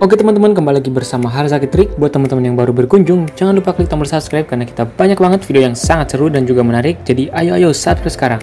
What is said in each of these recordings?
Oke teman-teman, kembali lagi bersama Harzaki Trik. Buat teman-teman yang baru berkunjung, jangan lupa klik tombol subscribe karena kita banyak banget video yang sangat seru dan juga menarik. Jadi ayo subscribe sekarang.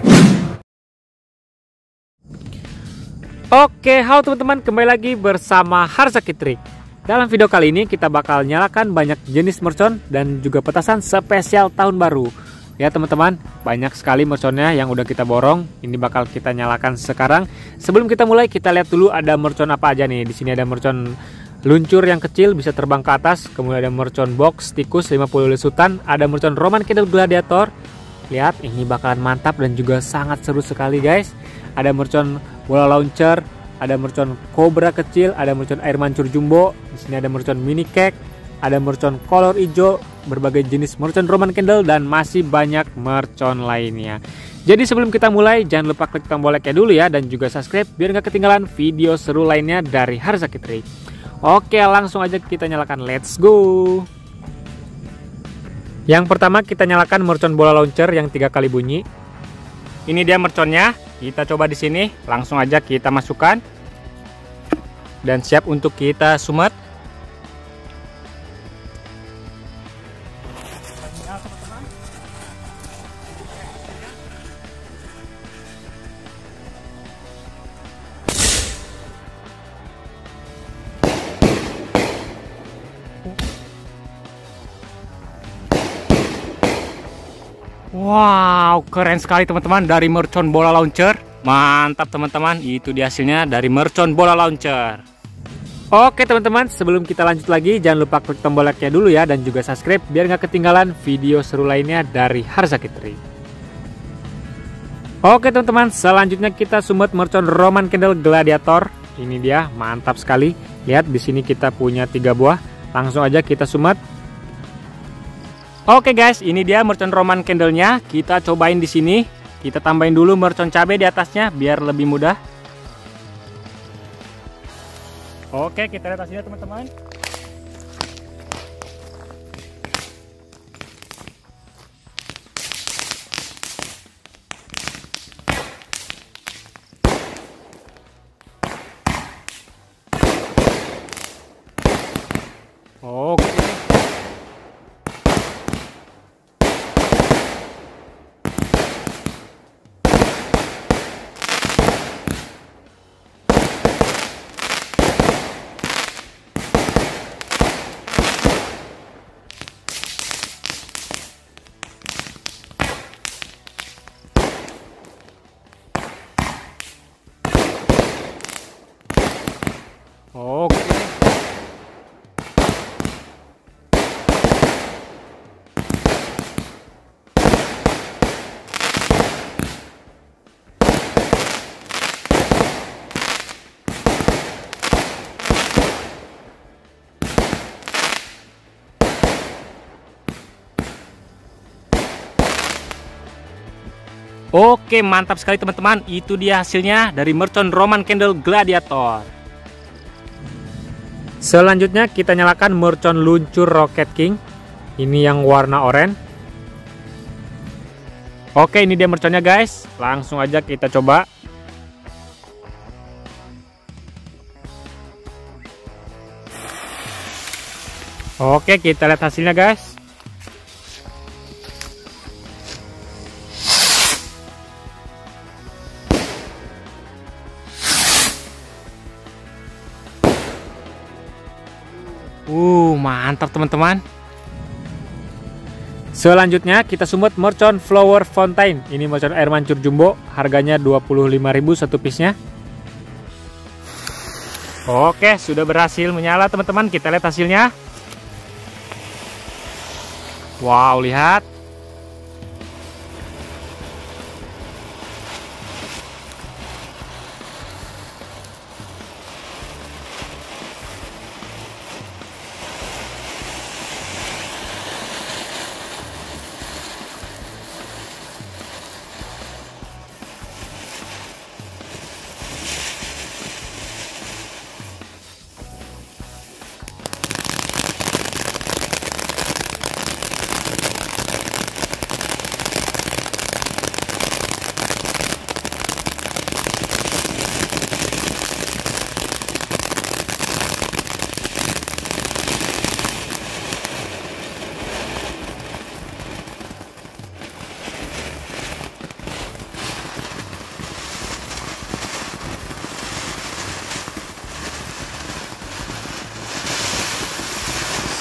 Oke, halo teman-teman, kembali lagi bersama Harzaki Trik. Dalam video kali ini kita bakal nyalakan banyak jenis mercon dan juga petasan spesial tahun baru. Ya teman-teman, banyak sekali merconnya yang udah kita borong. Ini bakal kita nyalakan sekarang. Sebelum kita mulai, kita lihat dulu ada mercon apa aja nih. Di sini ada mercon luncur yang kecil bisa terbang ke atas. Kemudian ada mercon box tikus 50 lesutan. Ada mercon Roman Candle Gladiator. Lihat, ini bakalan mantap dan juga sangat seru sekali guys. Ada mercon bola launcher, ada mercon cobra kecil, ada mercon air mancur jumbo. Di sini ada mercon mini cake, ada mercon kolor hijau, berbagai jenis mercon Roman Candle dan masih banyak mercon lainnya. Jadi sebelum kita mulai, jangan lupa klik tombol like-nya dulu ya dan juga subscribe biar nggak ketinggalan video seru lainnya dari Harzaki Trik. Oke, langsung aja kita nyalakan. Let's go. Yang pertama kita nyalakan mercon bola launcher yang 3 kali bunyi. Ini dia merconnya. Kita coba di sini. Langsung aja kita masukkan. Dan siap untuk kita sumet. Wow, keren sekali teman-teman dari mercon bola launcher. Mantap teman-teman, itu dia hasilnya dari mercon bola launcher. Oke teman-teman, sebelum kita lanjut lagi, jangan lupa klik tombol like-nya dulu ya dan juga subscribe biar nggak ketinggalan video seru lainnya dari Harzaki Trik. Oke teman-teman, selanjutnya kita sumet mercon Roman Candle Gladiator. Ini dia, mantap sekali. Lihat di sini kita punya 3 buah. Langsung aja kita sumet. Oke guys, ini dia mercon Roman Candle-nya. Kita cobain di sini. Kita tambahin dulu mercon cabai di atasnya biar lebih mudah. Oke, kita lihat hasilnya teman-teman. Oke. Oke. Oke, mantap sekali teman-teman. Itu dia hasilnya dari mercon Roman Candle Gladiator. Selanjutnya kita nyalakan mercon luncur Rocket King. Ini yang warna oranye. Oke, ini dia merconnya guys. Langsung aja kita coba. Oke, kita lihat hasilnya guys. Mantap teman-teman. Selanjutnya kita sumet mercon Flower Fountain. Ini mercon air mancur jumbo. Harganya 25.000 satu piece-nya. Oke, sudah berhasil menyala teman-teman. Kita lihat hasilnya. Wow, lihat.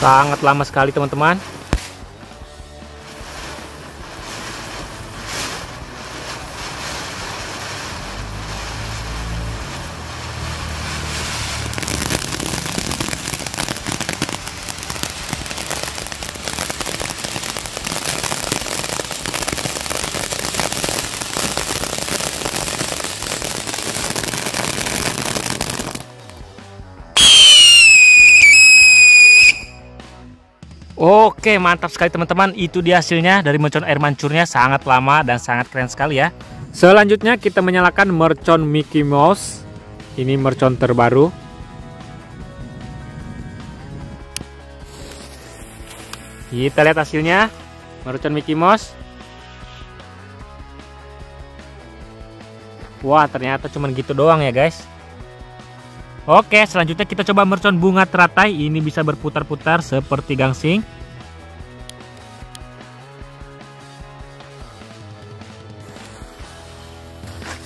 Sangat lama sekali teman-teman. Oke, mantap sekali teman-teman. Itu dia hasilnya dari mercon air mancurnya, sangat lama dan sangat keren sekali ya. Selanjutnya kita menyalakan mercon Mickey Mouse. Ini mercon terbaru. Kita lihat hasilnya, mercon Mickey Mouse. Wah, ternyata cuman gitu doang ya guys. Oke, selanjutnya kita coba mercon bunga teratai. Ini bisa berputar-putar seperti gangsing.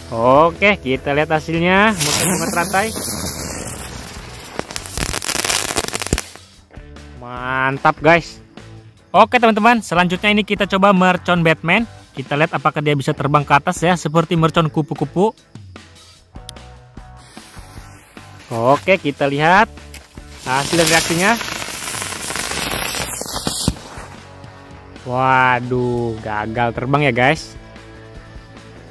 Oke, kita lihat hasilnya, mercon bunga teratai. Mantap guys. Oke teman-teman, selanjutnya ini kita coba mercon Batman. Kita lihat apakah dia bisa terbang ke atas ya, seperti mercon kupu-kupu. Oke, kita lihat hasil dan reaksinya. Waduh, gagal terbang ya guys.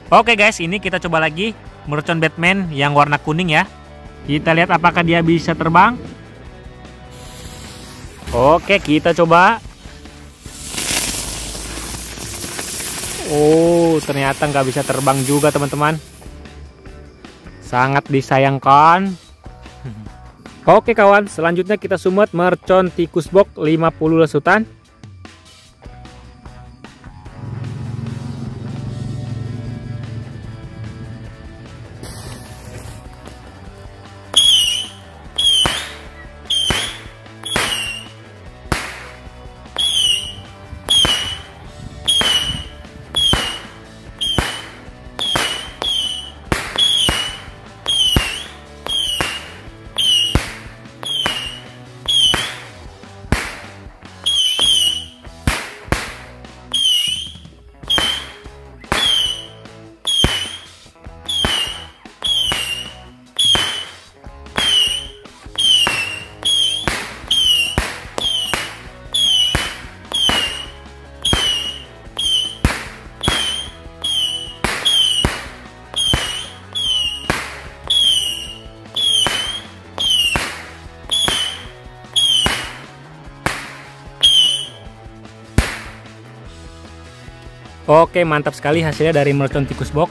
Oke guys, ini kita coba lagi mercon Batman yang warna kuning ya. Kita lihat apakah dia bisa terbang. Oke, kita coba. Oh, ternyata nggak bisa terbang juga teman-teman. Sangat disayangkan. Oke kawan, selanjutnya kita sumut mercon tikus box 50 lesutan. Oke, mantap sekali hasilnya dari mercon tikus box.